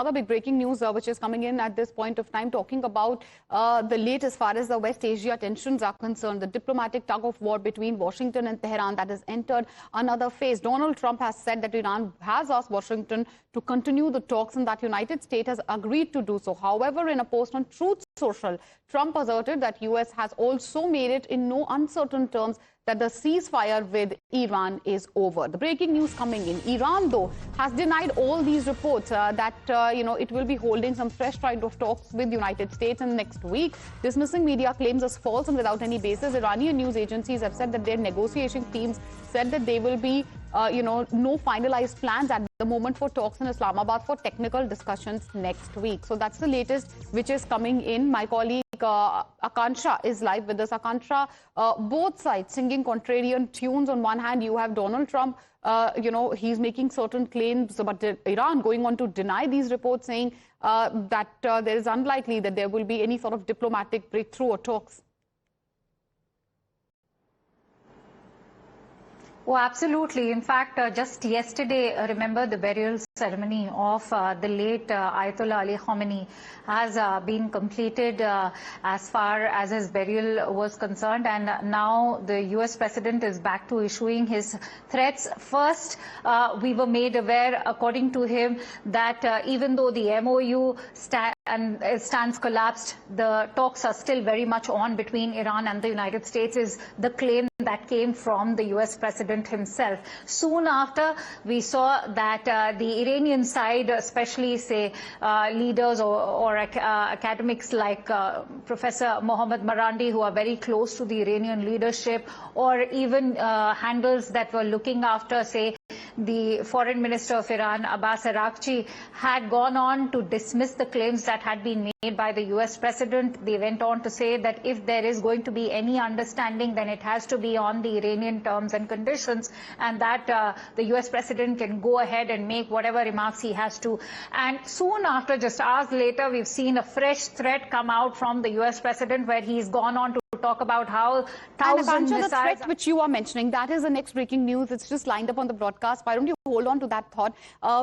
Another big breaking news which is coming in at this point of time, talking about the latest as far as the West Asia tensions are concerned. The diplomatic tug of war between Washington and Tehran that has entered another phase. Donald Trump has said that Iran has asked Washington to continue the talks and that United States has agreed to do so. However, in a post on Truth Social, Trump asserted that US has also made it in no uncertain terms that the ceasefire with Iran is over. The breaking news coming in. Iran, though, has denied all these reports that, it will be holding some fresh kind of talks with the United States in the next week, dismissing media claims as false and without any basis. Iranian news agencies have said that their negotiation teams said that there will be, no finalized plans at the moment for talks in Islamabad for technical discussions next week. So that's the latest which is coming in. My colleague Akansha is live with us. Akansha, both sides singing contrarian tunes. On one hand, you have Donald Trump, he's making certain claims, but Iran going on to deny these reports, saying that there is unlikely that there will be any sort of diplomatic breakthrough or talks. Oh, absolutely. In fact, just yesterday, remember the burial ceremony of the late Ayatollah Ali Khamenei has been completed as far as his burial was concerned. And now the US president is back to issuing his threats. First, we were made aware, according to him, that even though the MOU stands collapsed, the talks are still very much on between Iran and the United States, is the claim that came from the US president himself. Soon after, we saw that the Iranian side, especially, say, leaders or academics like Professor Mohammad Marandi, who are very close to the Iranian leadership, or even handles that were looking after, say, the foreign minister of Iran, Abbas Araghchi, had gone on to dismiss the claims that had been made by the US president. They went on to say that if there is going to be any understanding, then it has to be on the Iranian terms and conditions, and that the US president can go ahead and make whatever remarks he has to. And soon after, just hours later, we've seen a fresh threat come out from the US president, where he's gone on to talk about how thousands of the threat which you are mentioning, that is the next breaking news. It's just lined up on the broadcast. Why don't you hold on to that thought?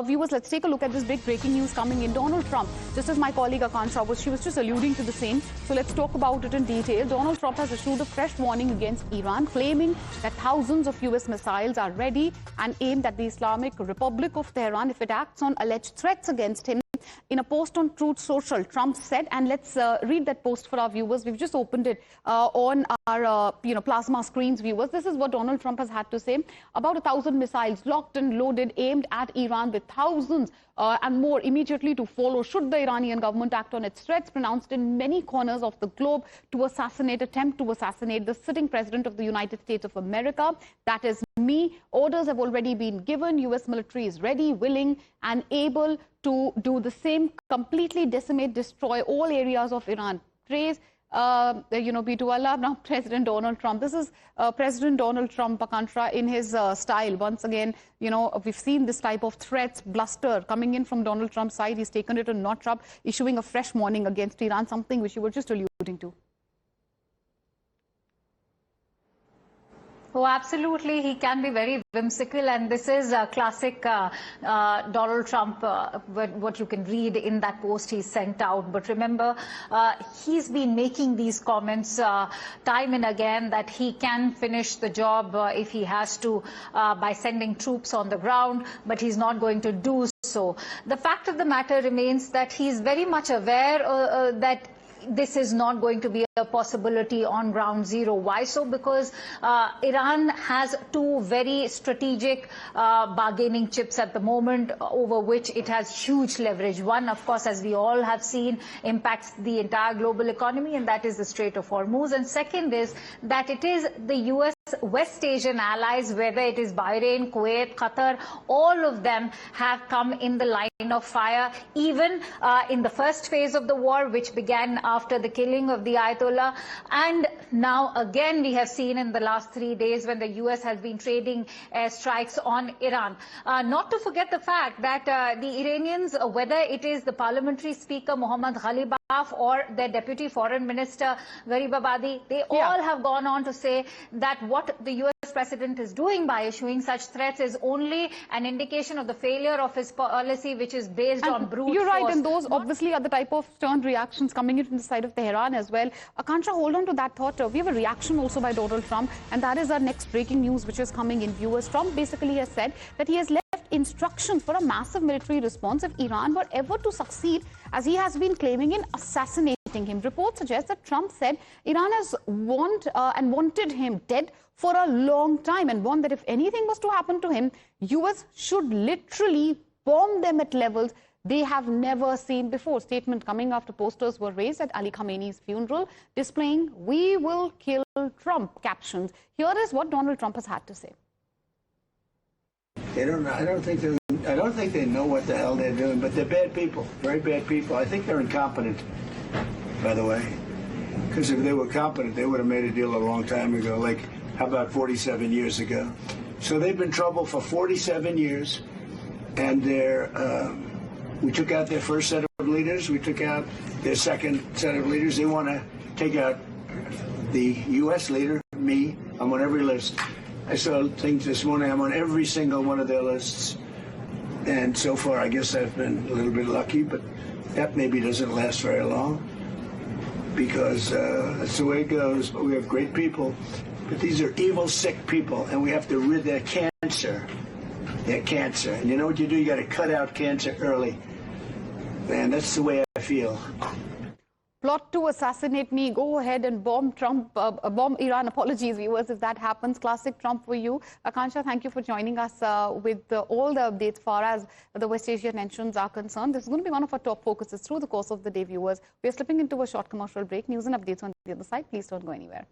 Viewers, let's take a look at this big breaking news coming in. Donald Trump, just as my colleague Akansha she was just alluding to the same. So let's talk about it in detail. Donald Trump has issued a fresh warning against Iran, claiming that thousands of US missiles are ready and aimed at the Islamic Republic of Tehran if it acts on alleged threats against him. In a post on Truth Social, Trump said, and let's read that post for our viewers. We've just opened it on our plasma screens, viewers. This is what Donald Trump has had to say. About 1,000 missiles locked and loaded, aimed at Iran, with thousands and more immediately to follow should the Iranian government act on its threats pronounced in many corners of the globe to attempt to assassinate the sitting president of the United States of America. That is me. Orders have already been given. US military is ready, willing and able to do the same, completely decimate, destroy all areas of Iran. Praise be to Allah. Now, President Donald Trump. This is President Donald Trump, Akansha, in his style. Once again, we've seen this type of threats, bluster coming in from Donald Trump's side. He's taken it a notch up, issuing a fresh warning against Iran, something which you were just alluding to. Oh, absolutely. He can be very whimsical, and this is a classic Donald Trump, what you can read in that post he sent out. But remember, he's been making these comments time and again that he can finish the job if he has to by sending troops on the ground, but he's not going to do so. The fact of the matter remains that he's very much aware that this is not going to be a possibility on ground zero. Why so? Because Iran has two very strategic bargaining chips at the moment, over which it has huge leverage. One, of course, as we all have seen, impacts the entire global economy, and that is the Strait of Hormuz. And second is that it is the US West Asian allies, whether it is Bahrain, Kuwait, Qatar, all of them have come in the line of fire, even in the first phase of the war, which began after the killing of the Ayatollah. And now again, we have seen in the last 3 days when the US has been trading strikes on Iran. Not to forget the fact that the Iranians, whether it is the parliamentary speaker Mohammad Ghalibaf or their deputy foreign minister, Garibabadi, they all have gone on to say that what the US president is doing by issuing such threats is only an indication of the failure of his policy, which is based on brute You're right, force. and those obviously are the type of stern reactions coming in from the side of Tehran as well. Akansha, hold on to that thought. We have a reaction also by Donald Trump, and that is our next breaking news, which is coming in viewers. Trump basically has said that he has left instructions for a massive military response if Iran were ever to succeed, as he has been claiming, in assassinating him. Reports suggest that Trump said Iran has wanted him dead for a long time, and warned that if anything was to happen to him, US should literally bomb them at levels they have never seen before. Statement coming after posters were raised at Ali Khamenei's funeral displaying "We will kill Trump" captions. Here is what Donald Trump has had to say. They don't know. I don't think they know what the hell they're doing, but they're bad people, very bad people. I think they're incompetent, by the way, because if they were competent, they would have made a deal a long time ago, like, how about 47 years ago? So they've been in trouble for 47 years, and we took out their first set of leaders. We took out their second set of leaders. They want to take out the U.S. leader, me. I'm on every list. I saw things this morning. I'm on every single one of their lists. And so far, I guess I've been a little bit lucky, but that maybe doesn't last very long, because that's the way it goes. But we have great people. But these are evil, sick people, and we have to rid their cancer. Their cancer. And you know what you do? You got to cut out cancer early. Man, that's the way I feel. Plot to assassinate me. Go ahead and bomb Trump, bomb Iran. Apologies, viewers, if that happens. Classic Trump for you. Akansha, thank you for joining us with all the updates far as the West Asia tensions are concerned. This is going to be one of our top focuses through the course of the day, viewers. We are slipping into a short commercial break. News and updates on the other side. Please don't go anywhere.